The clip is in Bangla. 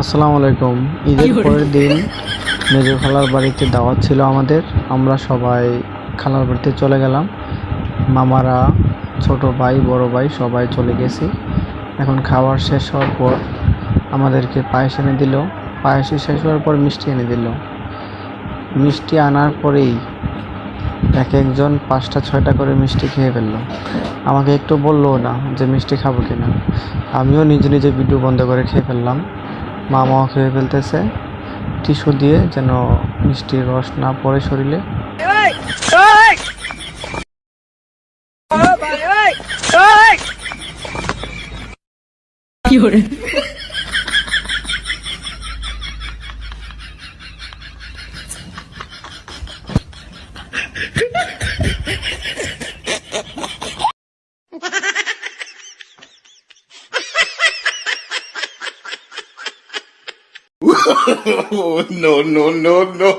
আসসালামু আলাইকুম। ঈদের পরের দিন মেজো খালার বাড়িতে দাওয়াত ছিল আমাদের। আমরা সবাই খালার বাড়িতে চলে গেলাম। মামারা, ছোট ভাই, বড় ভাই সবাই চলে গেছি। এখন খাবার শেষ হওয়ার পর আমাদেরকে পায়েস এনে দিল। পায়েস শেষ হওয়ার পর মিষ্টি এনে দিল। মিষ্টি আনার পরেই এক একজন 5টা 6টা করে মিষ্টি খেয়ে ফেললো। আমাকে একটু বললো না যে মিষ্টি খাবো কিনা। আমিও নিজে নিজে ভিডিও বন্ধ করে খেয়ে ফেললাম। মামাও খেয়ে ফেলতেছে টিস্যু দিয়ে যেন মিষ্টির রস না পড়ে শরীরে। No, no, no, no.